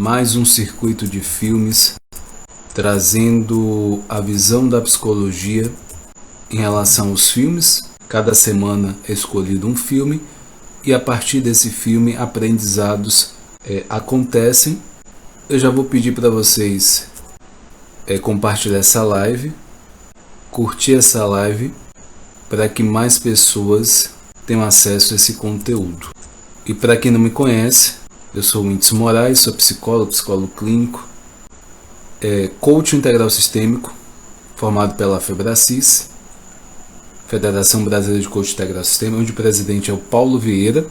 mais um circuito de filmes trazendo a visão da psicologia em relação aos filmes. Cada semana é escolhido um filme e a partir desse filme aprendizados acontecem. Eu já vou pedir para vocês compartilhar essa live, curtir essa live para que mais pessoas tenham acesso a esse conteúdo. E para quem não me conhece, eu sou o Whindeson Moraes, sou psicólogo clínico, coach integral sistêmico, formado pela FEBRACIS, Federação Brasileira de Coach Integral Sistêmico, onde o presidente é o Paulo Vieira,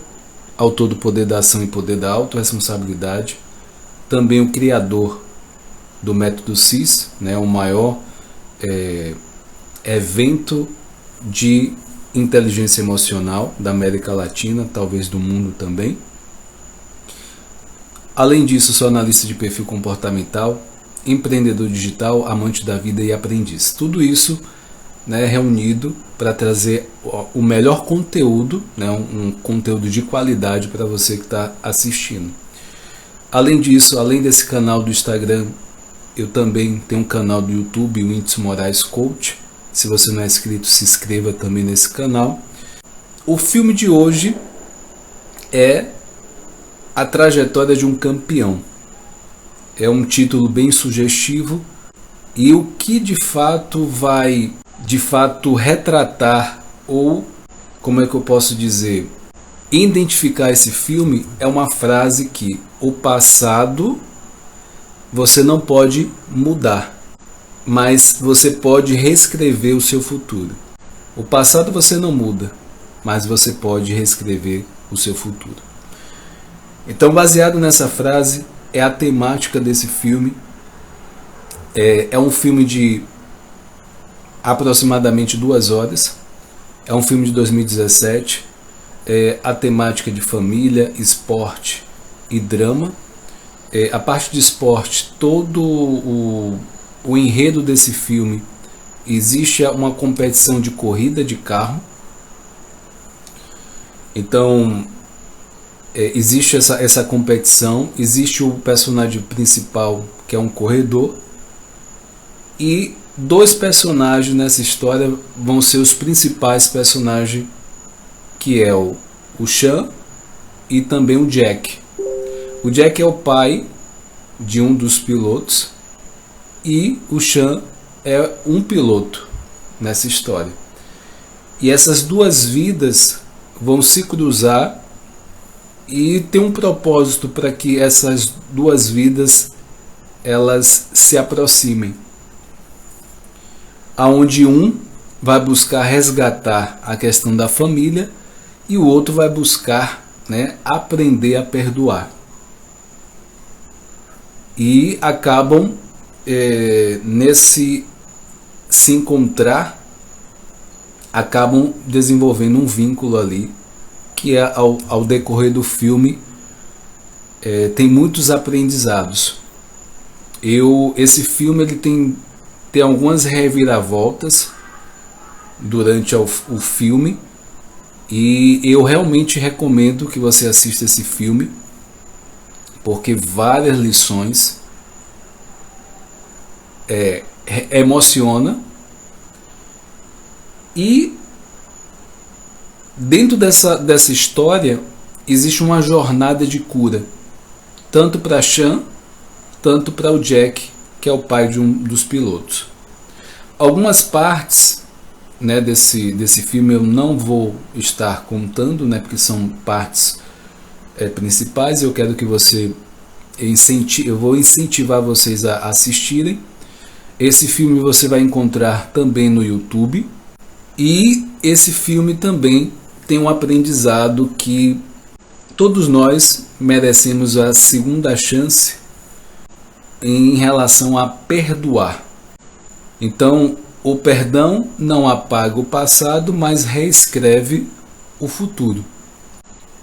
autor do Poder da Ação e Poder da Autorresponsabilidade, também o criador do Método CIS, o maior evento de inteligência emocional da América Latina, talvez do mundo também. Além disso, sou analista de perfil comportamental, empreendedor digital, amante da vida e aprendiz. Tudo isso reunido para trazer o melhor conteúdo, um conteúdo de qualidade para você que está assistindo. Além disso, além desse canal do Instagram, eu também tenho um canal do YouTube, o Whindeson Moraes Coach. Se você não é inscrito, se inscreva também nesse canal. O filme de hoje é A Trajetória de um Campeão. É um título bem sugestivo e o que de fato vai retratar, ou como é que eu posso dizer, identificar esse filme, é uma frase que o passado você não pode mudar, mas você pode reescrever o seu futuro. O passado você não muda, mas você pode reescrever o seu futuro. Então, baseado nessa frase, é a temática desse filme. É um filme de aproximadamente 2 horas. É um filme de 2017. A temática de família, esporte e drama. A parte de esporte, todo o enredo desse filme, existe uma competição de corrida de carro. Então, existe essa competição, existe o personagem principal, que é um corredor, e 2 personagens nessa história vão ser os principais personagens, que é o Sean e também o Jack. O Jack é o pai de um dos pilotos e o Sean é um piloto nessa história. E essas 2 vidas vão se cruzar e tem um propósito para que essas 2 vidas elas se aproximem, aonde um vai buscar resgatar a questão da família e o outro vai buscar aprender a perdoar. E acabam nesse se encontrar, acabam desenvolvendo um vínculo ali, que ao decorrer do filme tem muitos aprendizados. Esse filme ele tem algumas reviravoltas durante o filme, e eu realmente recomendo que você assista esse filme, porque várias lições, emociona, e dentro dessa história existe uma jornada de cura, tanto para Sean, tanto para o Jack, que é o pai de um dos pilotos. Algumas partes desse filme eu não vou estar contando, porque são partes principais. Eu quero que eu vou incentivar vocês a assistirem. Esse filme você vai encontrar também no YouTube, e esse filme também tem um aprendizado que todos nós merecemos a segunda chance em relação a perdoar. Então, o perdão não apaga o passado, mas reescreve o futuro.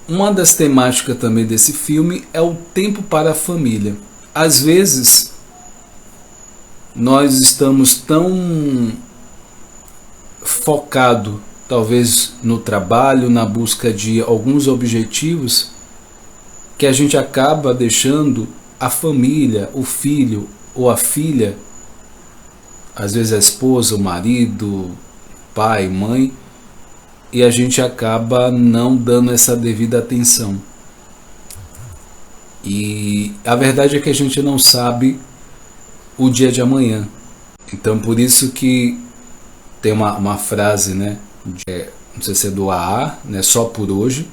Uma das temáticas também desse filme é o tempo para a família. Às vezes, nós estamos tão focados, talvez no trabalho, na busca de alguns objetivos, que a gente acaba deixando a família, o filho ou a filha, às vezes a esposa, o marido, pai, mãe, e a gente acaba não dando essa devida atenção. E a verdade é que a gente não sabe o dia de amanhã. Então por isso que tem uma frase, né? Não sei se é do AA, né? Só por hoje.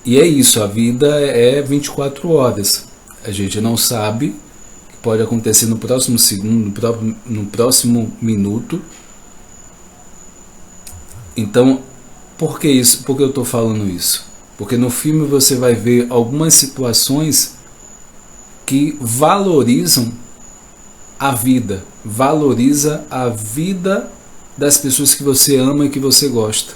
E é isso, a vida é 24 horas. A gente não sabe o que pode acontecer no próximo segundo, no próximo minuto. Então, por que isso? Por que eu estou falando isso? Porque no filme você vai ver algumas situações que valorizam a vida, valoriza a vida das pessoas que você ama e que você gosta.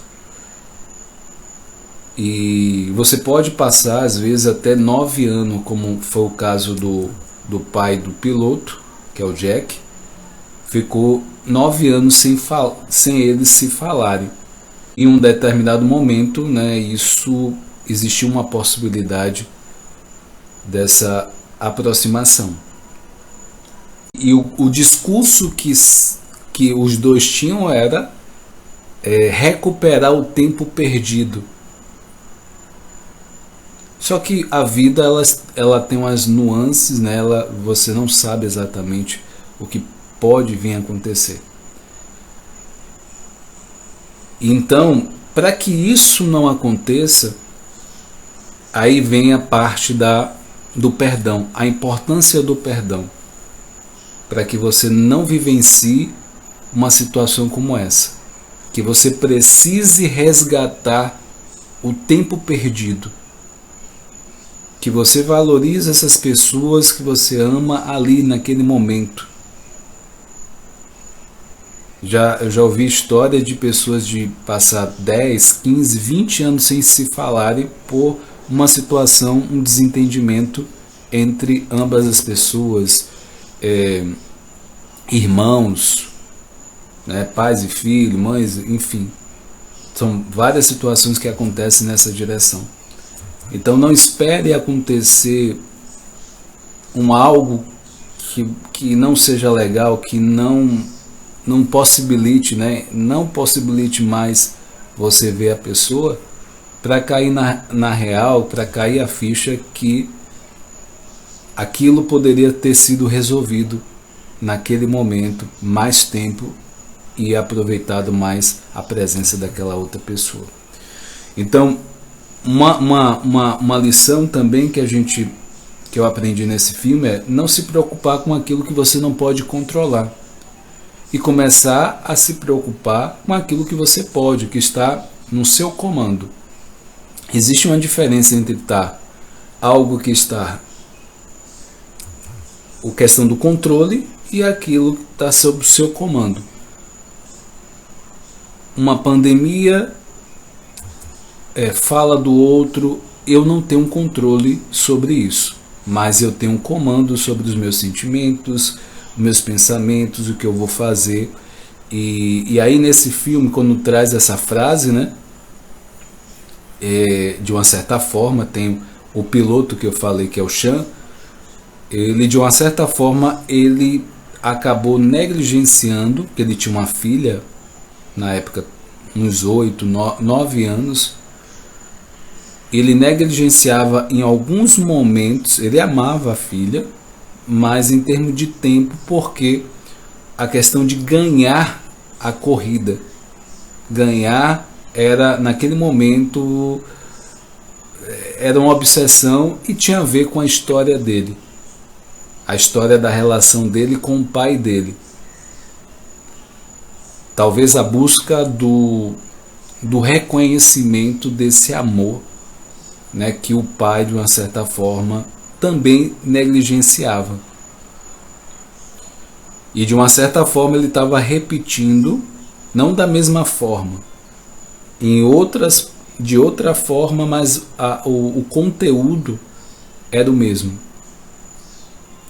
E você pode passar às vezes até 9 anos, como foi o caso do pai do piloto, que é o Jack, ficou 9 anos sem eles se falarem. Em um determinado momento, né, isso existiu uma possibilidade dessa aproximação. E o discurso que os dois tinham era recuperar o tempo perdido. Só que a vida ela tem umas nuances, né? Você não sabe exatamente o que pode vir a acontecer. Então, para que isso não aconteça, aí vem a parte do perdão, a importância do perdão, para que você não vivencie uma situação como essa, que você precise resgatar o tempo perdido, que você valorize essas pessoas que você ama ali naquele momento. Eu já ouvi história de pessoas de passar 10, 15, 20 anos sem se falarem por uma situação, um desentendimento entre ambas as pessoas, irmãos, né, pais e filhos, mães, enfim. São várias situações que acontecem nessa direção. Então não espere acontecer algo que não seja legal, que não possibilite, né? Não possibilite mais você ver a pessoa, para cair na real, para cair a ficha que aquilo poderia ter sido resolvido naquele momento, mais tempo, e aproveitado mais a presença daquela outra pessoa. Então, uma lição também que eu aprendi nesse filme é não se preocupar com aquilo que você não pode controlar e começar a se preocupar com aquilo que você pode, que está no seu comando. Existe uma diferença entre algo que está a questão do controle e aquilo que está sob o seu comando. Uma pandemia fala do outro, eu não tenho um controle sobre isso, mas eu tenho um comando sobre os meus sentimentos, meus pensamentos, o que eu vou fazer. E aí nesse filme, quando traz essa frase, né, de uma certa forma, tem o piloto que eu falei, que é o Sean, ele de uma certa forma ele acabou negligenciando, que ele tinha uma filha na época, uns 8, 9 anos. Ele negligenciava em alguns momentos, ele amava a filha, mas em termos de tempo, porque a questão de ganhar a corrida, ganhar era naquele momento era uma obsessão e tinha a ver com a história dele, a história da relação dele com o pai dele. Talvez a busca do reconhecimento desse amor, né, que o pai de uma certa forma também negligenciava. E de uma certa forma ele estava repetindo, não da mesma forma, de outra forma, mas o conteúdo era o mesmo.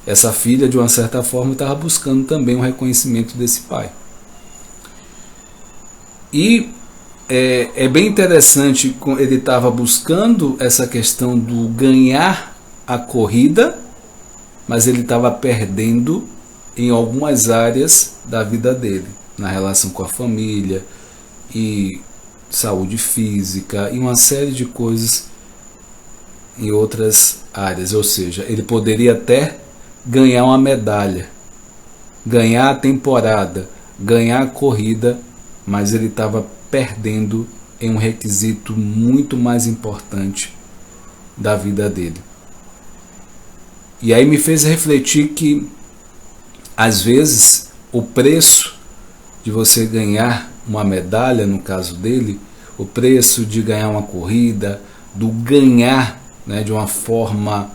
Essa filha de uma certa forma estava buscando também o reconhecimento desse pai. E é bem interessante, ele estava buscando essa questão do ganhar a corrida, mas ele estava perdendo em algumas áreas da vida dele, na relação com a família e saúde física e uma série de coisas em outras áreas. Ou seja, ele poderia até ganhar uma medalha, ganhar a temporada, ganhar a corrida, mas ele estava perdendo em um requisito muito mais importante da vida dele. E aí me fez refletir que, às vezes, o preço de você ganhar uma medalha, no caso dele, o preço de ganhar uma corrida, do ganhar, né, de uma forma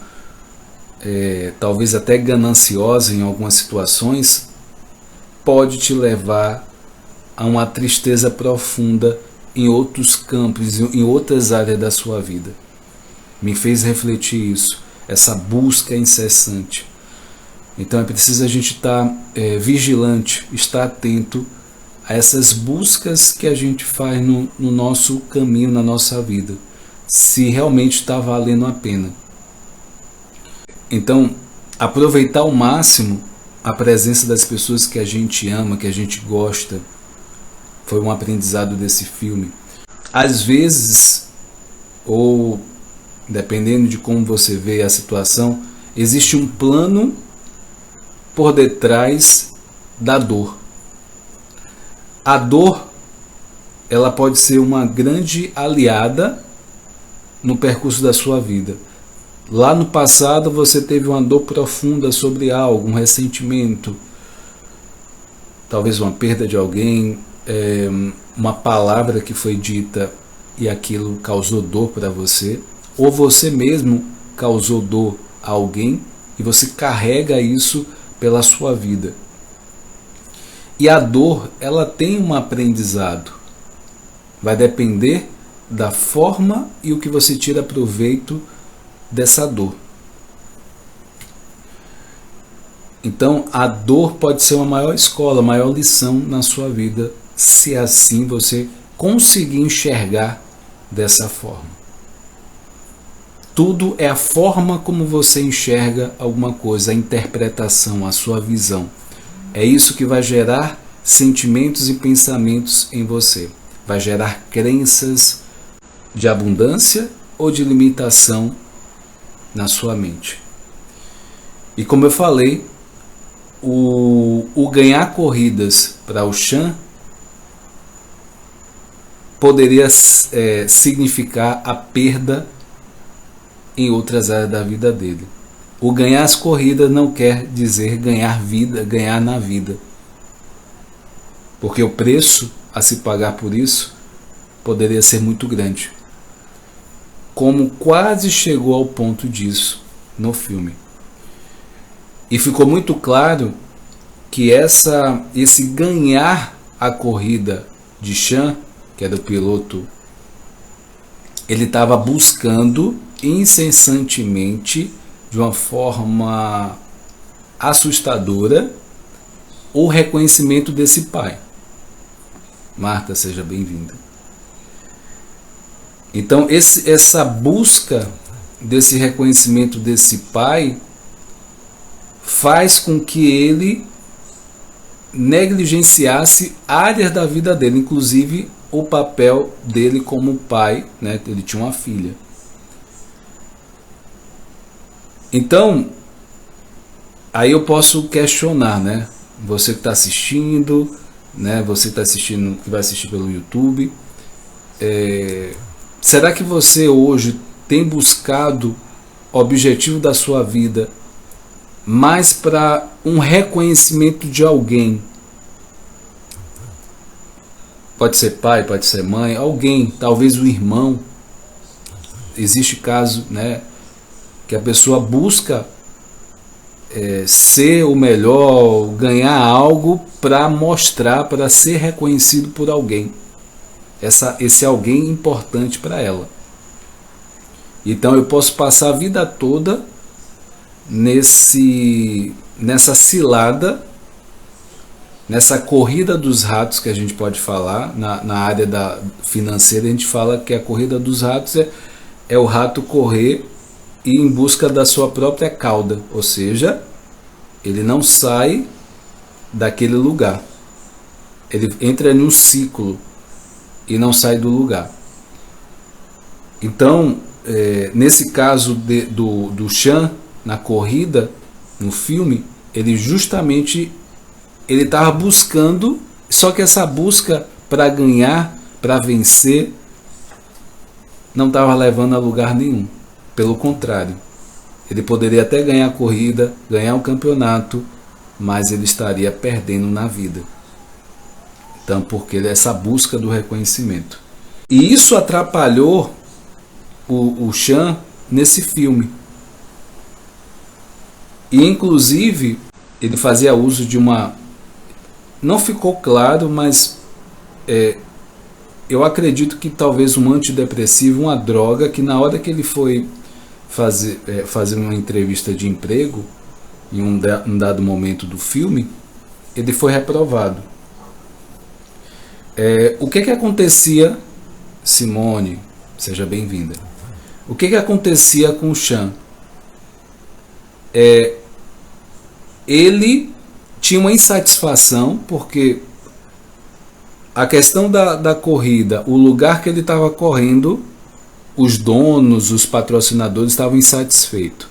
talvez até gananciosa em algumas situações, pode te levar a uma tristeza profunda em outros campos, em outras áreas da sua vida. Me fez refletir isso, essa busca incessante. Então é preciso a gente estar vigilante, estar atento a essas buscas que a gente faz no nosso caminho, na nossa vida, se realmente está valendo a pena. Então, aproveitar ao máximo a presença das pessoas que a gente ama, que a gente gosta, foi um aprendizado desse filme. Às vezes, ou dependendo de como você vê a situação, existe um plano por detrás da dor. A dor, ela pode ser uma grande aliada no percurso da sua vida. Lá no passado você teve uma dor profunda sobre algo, um ressentimento, talvez uma perda de alguém, uma palavra que foi dita e aquilo causou dor para você, ou você mesmo causou dor a alguém e você carrega isso pela sua vida. E a dor, ela tem um aprendizado. Vai depender da forma e o que você tira proveito dessa dor. Então, a dor pode ser uma maior escola, maior lição na sua vida, se assim você conseguir enxergar dessa forma. Tudo é a forma como você enxerga alguma coisa, a interpretação, a sua visão. É isso que vai gerar sentimentos e pensamentos em você. Vai gerar crenças de abundância ou de limitação na sua mente. E como eu falei, o ganhar corridas para o Chan poderia significar a perda em outras áreas da vida dele. O ganhar as corridas não quer dizer ganhar vida, ganhar na vida. Porque o preço a se pagar por isso poderia ser muito grande. Como quase chegou ao ponto disso no filme. E ficou muito claro que esse ganhar a corrida de Chan, que é do piloto, ele estava buscando incessantemente, de uma forma assustadora, o reconhecimento desse pai. Marta, seja bem-vinda. Então, essa busca desse reconhecimento desse pai faz com que ele negligenciasse áreas da vida dele, inclusive o papel dele como pai, né? Ele tinha uma filha. Então, aí eu posso questionar, né? Você que está assistindo, né? Você que está assistindo, que vai assistir pelo YouTube, será que você hoje tem buscado o objetivo da sua vida mais para um reconhecimento de alguém? Pode ser pai, pode ser mãe, alguém, talvez o irmão. Existe caso, né, que a pessoa busca ser o melhor, ganhar algo para mostrar, para ser reconhecido por alguém. Esse alguém importante para ela. Então eu posso passar a vida toda nessa cilada, nessa corrida dos ratos, que a gente pode falar, na área financeira a gente fala que a corrida dos ratos é o rato correr ir em busca da sua própria cauda, ou seja, ele não sai daquele lugar. Ele entra em um ciclo e não sai do lugar. Então, nesse caso do Chan, na corrida, no filme, ele justamente estava buscando, só que essa busca para ganhar, para vencer, não estava levando a lugar nenhum. Pelo contrário, ele poderia até ganhar a corrida, ganhar o campeonato, mas ele estaria perdendo na vida. Então, porque essa busca do reconhecimento. E isso atrapalhou o Chan nesse filme. E inclusive ele fazia uso de uma... Não ficou claro, mas eu acredito que talvez um antidepressivo, uma droga, que na hora que ele foi fazer uma entrevista de emprego, em um dado momento do filme, ele foi reprovado. O que acontecia, Simone, seja bem-vinda. O que acontecia com o Chan? Ele tinha uma insatisfação, porque a questão da corrida, o lugar que ele estava correndo, os donos, os patrocinadores estavam insatisfeitos.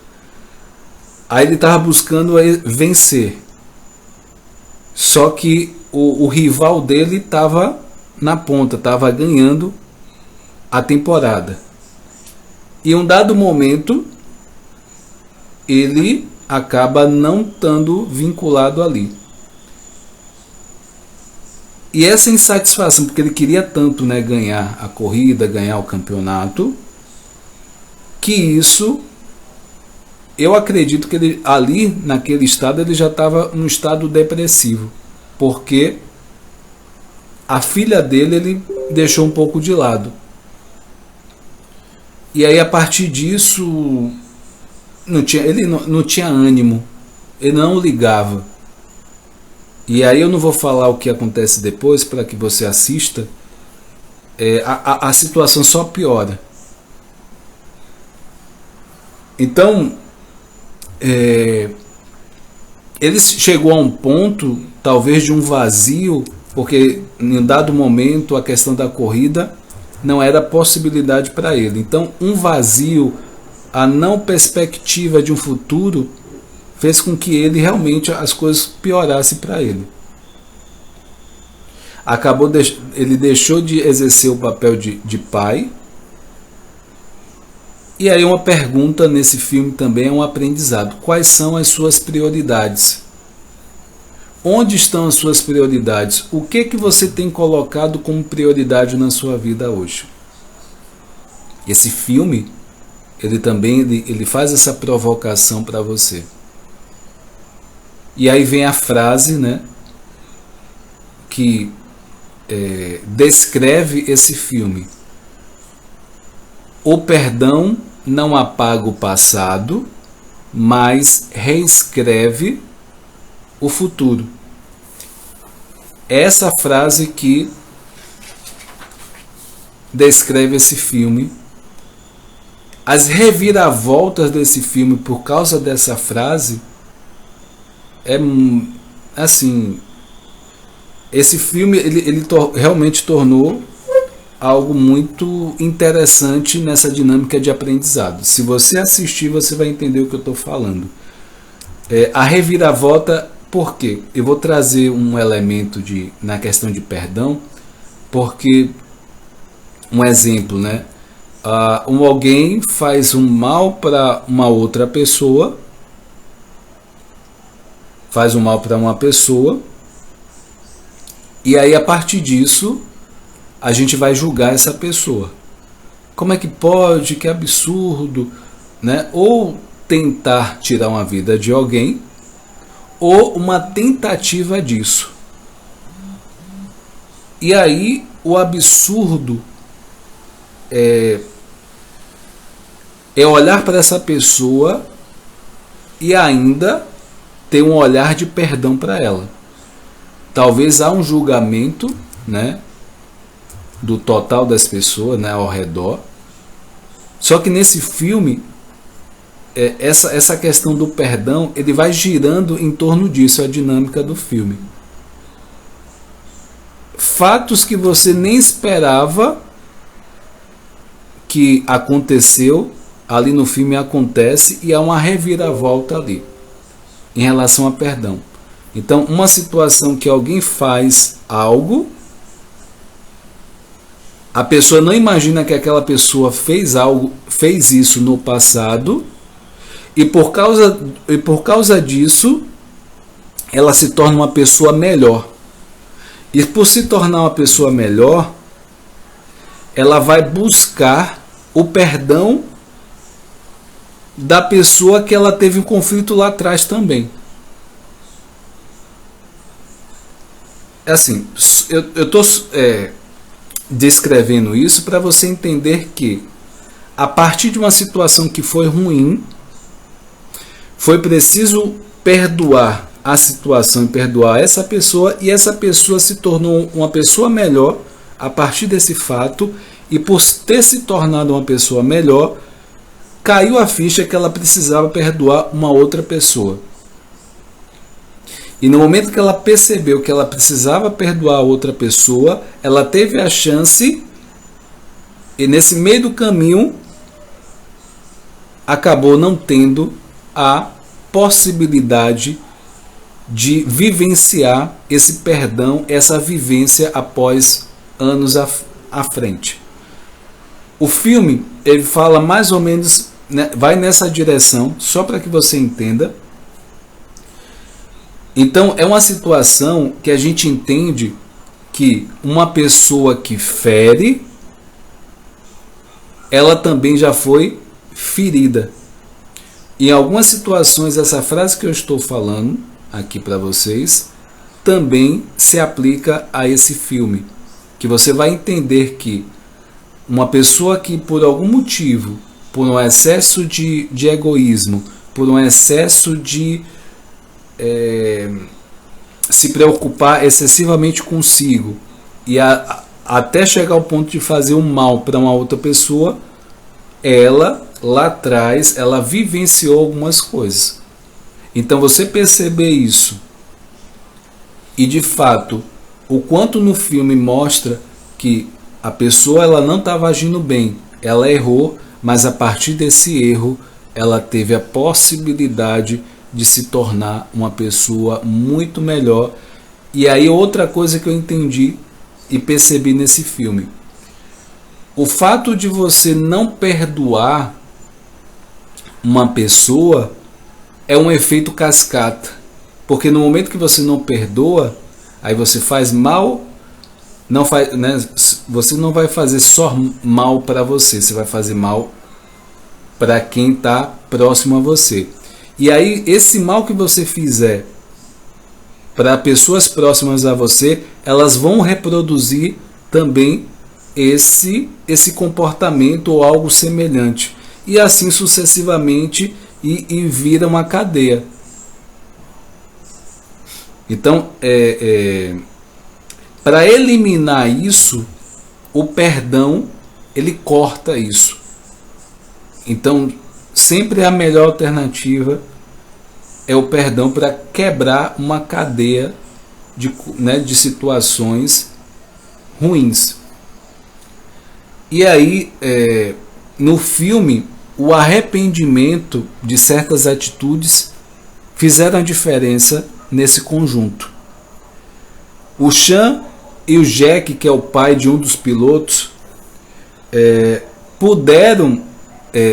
Aí ele estava buscando vencer. Só que o rival dele estava na ponta, estava ganhando a temporada. E em um dado momento, ele acaba não estando vinculado ali. E essa insatisfação, porque ele queria tanto, né, ganhar a corrida, ganhar o campeonato, que isso, eu acredito que ele, ali naquele estado, ele já estava num estado depressivo, porque a filha dele ele deixou um pouco de lado. E aí, a partir disso, ele não tinha ânimo, ele não ligava. E aí eu não vou falar o que acontece depois, para que você assista. A situação só piora. Então, ele chegou a um ponto, talvez, de um vazio, porque em um dado momento a questão da corrida não era possibilidade para ele. Então, um vazio, a não perspectiva de um futuro, fez com que ele realmente as coisas piorassem para ele. Ele deixou de exercer o papel de pai. E aí uma pergunta nesse filme também é um aprendizado. Quais são as suas prioridades? Onde estão as suas prioridades? O que você tem colocado como prioridade na sua vida hoje? Esse filme, ele também ele faz essa provocação para você. E aí vem a frase, né, que descreve esse filme. O perdão não apaga o passado, mas reescreve o futuro. Essa frase que descreve esse filme. As reviravoltas desse filme por causa dessa frase assim, esse filme ele realmente tornou algo muito interessante nessa dinâmica de aprendizado. Se você assistir, você vai entender o que eu estou falando. A reviravolta, por quê? Eu vou trazer um elemento na questão de perdão, porque um exemplo, né? Alguém faz um mal para uma outra pessoa, e aí a partir disso a gente vai julgar essa pessoa. Como é que pode? Que absurdo, né? Ou tentar tirar uma vida de alguém, ou uma tentativa disso. E aí o absurdo é olhar para essa pessoa e ainda ter um olhar de perdão para ela. Talvez há um julgamento, né, do total das pessoas, né, ao redor. Só que nesse filme essa questão do perdão, ele vai girando em torno disso, a dinâmica do filme. Fatos que você nem esperava que aconteceu, ali no filme acontece, e há uma reviravolta ali em relação a perdão. Então, uma situação que alguém faz algo, a pessoa não imagina que aquela pessoa fez isso no passado, e por causa disso, ela se torna uma pessoa melhor. E por se tornar uma pessoa melhor, ela vai buscar o perdão da pessoa que ela teve um conflito lá atrás também. Assim, eu estou descrevendo isso para você entender que, a partir de uma situação que foi ruim, foi preciso perdoar a situação e perdoar essa pessoa, e essa pessoa se tornou uma pessoa melhor a partir desse fato, e por ter se tornado uma pessoa melhor, caiu a ficha que ela precisava perdoar uma outra pessoa. E no momento que ela percebeu que ela precisava perdoar outra pessoa, ela teve a chance, e nesse meio do caminho acabou não tendo a possibilidade de vivenciar esse perdão, essa vivência após anos à frente. O filme, ele fala mais ou menos, né, vai nessa direção, só para que você entenda. Então, é uma situação que a gente entende que uma pessoa que fere, ela também já foi ferida. Em algumas situações, essa frase que eu estou falando aqui para vocês também se aplica a esse filme, que você vai entender que uma pessoa que por algum motivo, por um excesso de egoísmo, por um excesso de se preocupar excessivamente consigo e até chegar ao ponto de fazer um mal para uma outra pessoa, ela lá atrás ela vivenciou algumas coisas. Então você perceber isso, e de fato o quanto no filme mostra que a pessoa ela não estava agindo bem, ela errou, mas a partir desse erro ela teve a possibilidade de se tornar uma pessoa muito melhor. E aí outra coisa que eu entendi e percebi nesse filme: o fato de você não perdoar uma pessoa é um efeito cascata, porque no momento que você não perdoa, aí você faz mal, não faz, né, você não vai fazer só mal para você, você vai fazer mal para quem está próximo a você. E aí esse mal que você fizer para pessoas próximas a você, elas vão reproduzir também esse comportamento ou algo semelhante, e assim sucessivamente, e vira uma cadeia. Então, para eliminar isso, o perdão ele corta isso. Então, sempre a melhor alternativa é o perdão para quebrar uma cadeia de situações ruins. E aí, no filme, o arrependimento de certas atitudes fizeram a diferença nesse conjunto. O Sean e o Jack, que é o pai de um dos pilotos, puderam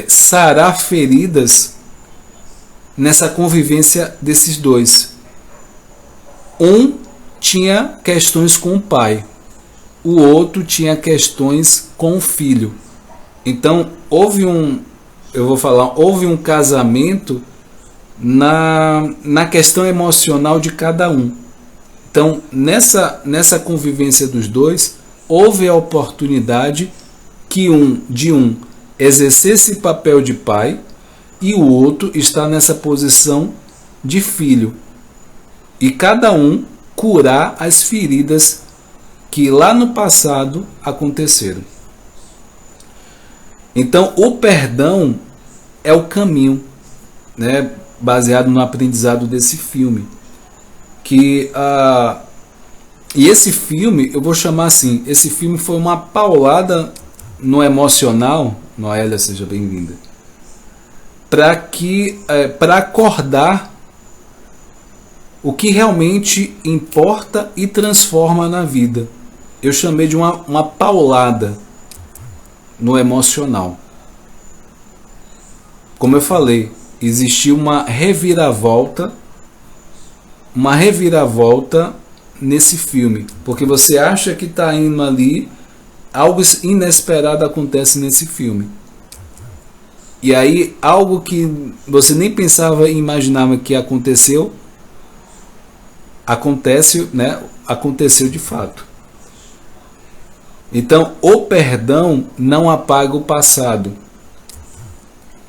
sarar feridas nessa convivência desses dois. Um tinha questões com o pai, o outro tinha questões com o filho. Então houve um casamento na questão emocional de cada um. Então nessa convivência dos dois, houve a oportunidade que um exercesse esse papel de pai, e o outro está nessa posição de filho, e cada um curar as feridas que lá no passado aconteceram. Então o perdão é o caminho, né, baseado no aprendizado desse filme. E esse filme, eu vou chamar assim, esse filme foi uma paulada no emocional. Noélia, seja bem-vinda. Para acordar o que realmente importa e transforma na vida. Eu chamei de uma paulada no emocional. Como eu falei, existiu uma reviravolta nesse filme, porque você acha que está indo ali, algo inesperado acontece nesse filme. E aí algo que você nem pensava e imaginava que aconteceu, acontece, né? Aconteceu de fato. Então, o perdão não apaga o passado,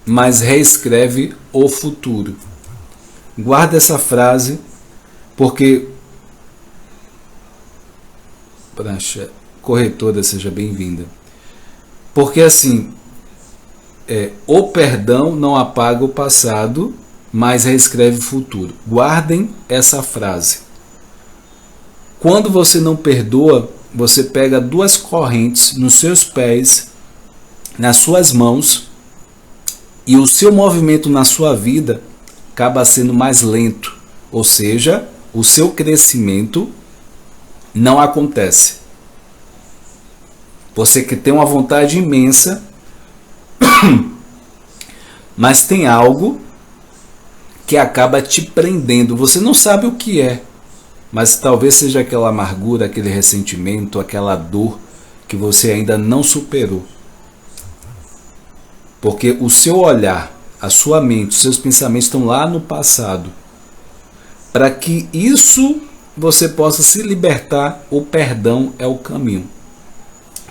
mas reescreve o futuro. Guarda essa frase, porque corretora, seja bem-vinda. Porque assim, o perdão não apaga o passado, mas reescreve o futuro. Guardem essa frase. Quando você não perdoa, você pega duas correntes nos seus pés, nas suas mãos, e o seu movimento na sua vida acaba sendo mais lento. Ou seja, o seu crescimento não acontece. Você que tem uma vontade imensa, mas tem algo que acaba te prendendo. Você não sabe o que é, mas talvez seja aquela amargura, aquele ressentimento, aquela dor que você ainda não superou. Porque o seu olhar, a sua mente, os seus pensamentos estão lá no passado. Para que isso você possa se libertar, o perdão é o caminho.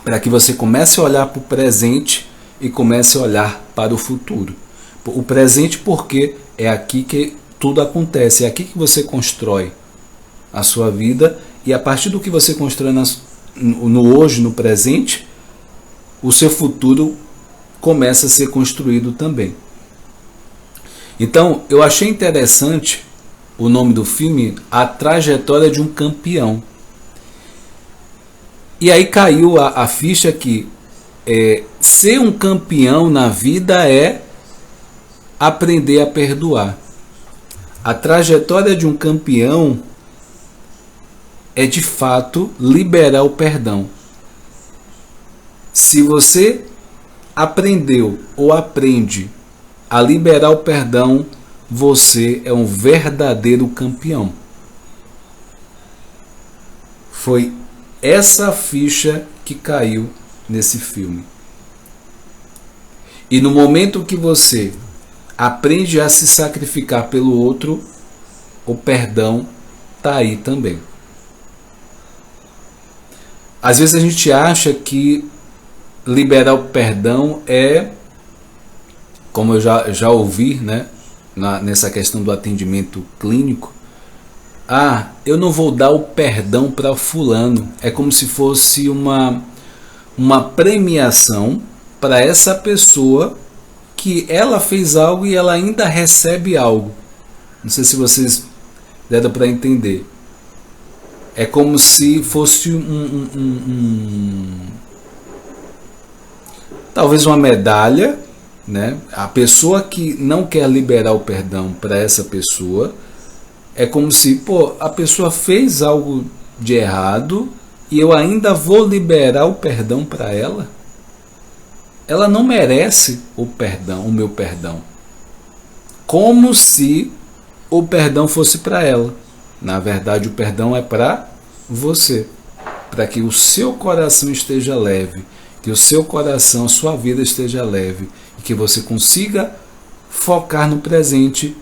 Para que você comece a olhar para o presente e comece a olhar para o futuro. O presente, porque é aqui que tudo acontece, é aqui que você constrói a sua vida, e a partir do que você constrói no hoje, no presente, o seu futuro começa a ser construído também. Então, eu achei interessante o nome do filme, A Trajetória de um Campeão. E aí caiu a ficha que ser um campeão na vida é aprender a perdoar. A trajetória de um campeão é de fato liberar o perdão. Se você aprendeu ou aprende a liberar o perdão, você é um verdadeiro campeão. Foi essa ficha que caiu nesse filme. E no momento que você aprende a se sacrificar pelo outro, o perdão está aí também. Às vezes a gente acha que liberar o perdão é, como eu já ouvi, né, nessa questão do atendimento clínico, eu não vou dar o perdão para fulano. É como se fosse uma premiação para essa pessoa que ela fez algo e ela ainda recebe algo. Não sei se vocês deram para entender. É como se fosse talvez uma medalha, né? A pessoa que não quer liberar o perdão para essa pessoa, é como se, a pessoa fez algo de errado e eu ainda vou liberar o perdão para ela? Ela não merece o perdão, o meu perdão. Como se o perdão fosse para ela. Na verdade, o perdão é para você, para que o seu coração esteja leve, que o seu coração, a sua vida esteja leve, e que você consiga focar no presente,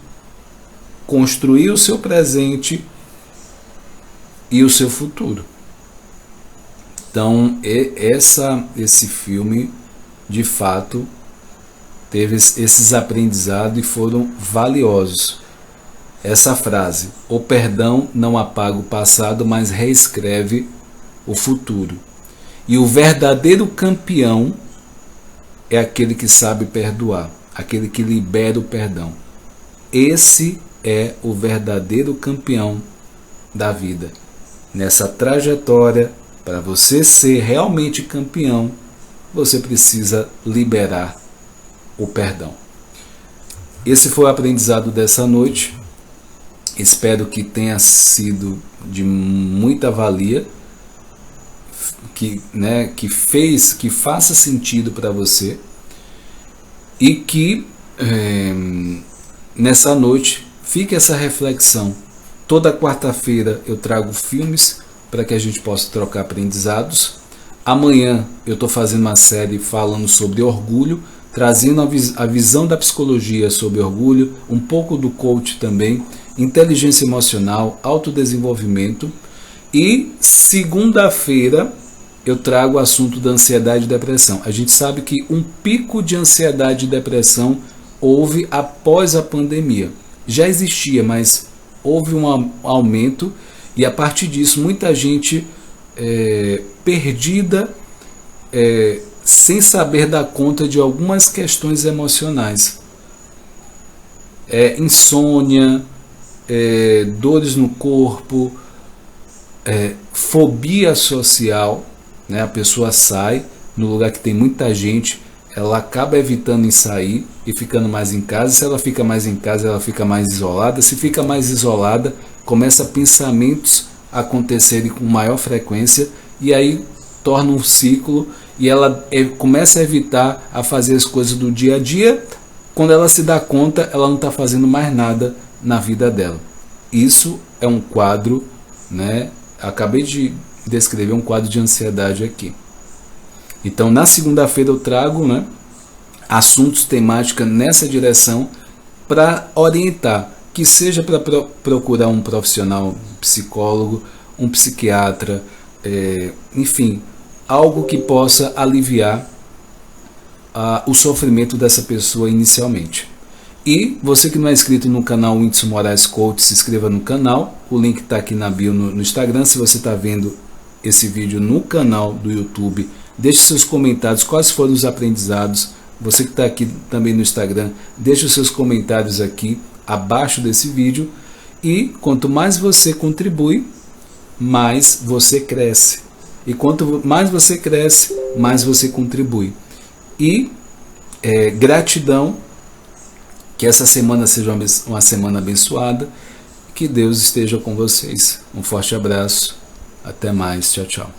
construir o seu presente e o seu futuro. Então, esse filme, de fato, teve esses aprendizados e foram valiosos. Essa frase, o perdão não apaga o passado, mas reescreve o futuro. E o verdadeiro campeão é aquele que sabe perdoar, aquele que libera o perdão. Esse é o verdadeiro campeão da vida. Nessa trajetória, para você ser realmente campeão, você precisa liberar o perdão. Esse foi o aprendizado dessa noite. Espero que tenha sido de muita valia, que faça sentido para você e que nessa noite fique essa reflexão. Toda quarta-feira eu trago filmes para que a gente possa trocar aprendizados. Amanhã eu estou fazendo uma série falando sobre orgulho, trazendo a visão da psicologia sobre orgulho, um pouco do coach também, inteligência emocional, autodesenvolvimento. E segunda-feira eu trago o assunto da ansiedade e depressão. A gente sabe que um pico de ansiedade e depressão houve após a pandemia. Já existia, mas houve um aumento e a partir disso muita gente perdida, sem saber dar conta de algumas questões emocionais. Insônia, dores no corpo, fobia social, né? A pessoa sai no lugar que tem muita gente, ela acaba evitando em sair e ficando mais em casa. Se ela fica mais em casa, ela fica mais isolada. Se fica mais isolada, começa pensamentos a acontecerem com maior frequência e aí torna um ciclo e ela começa a evitar a fazer as coisas do dia a dia. Quando ela se dá conta, ela não está fazendo mais nada na vida dela. Isso é um quadro, né? Acabei de descrever um quadro de ansiedade aqui. Então, na segunda-feira eu trago, né, assuntos, temática nessa direção para orientar, que seja para procurar um profissional, um psicólogo, um psiquiatra, enfim, algo que possa aliviar o sofrimento dessa pessoa inicialmente. E você que não é inscrito no canal Whindeson Moraes Coach, se inscreva no canal, o link está aqui na bio no Instagram. Se você está vendo esse vídeo no canal do YouTube, deixe seus comentários, quais foram os aprendizados. Você que está aqui também no Instagram, deixe os seus comentários aqui abaixo desse vídeo. E quanto mais você contribui, mais você cresce. E quanto mais você cresce, mais você contribui. E gratidão, que essa semana seja uma semana abençoada, que Deus esteja com vocês. Um forte abraço, até mais, tchau, tchau.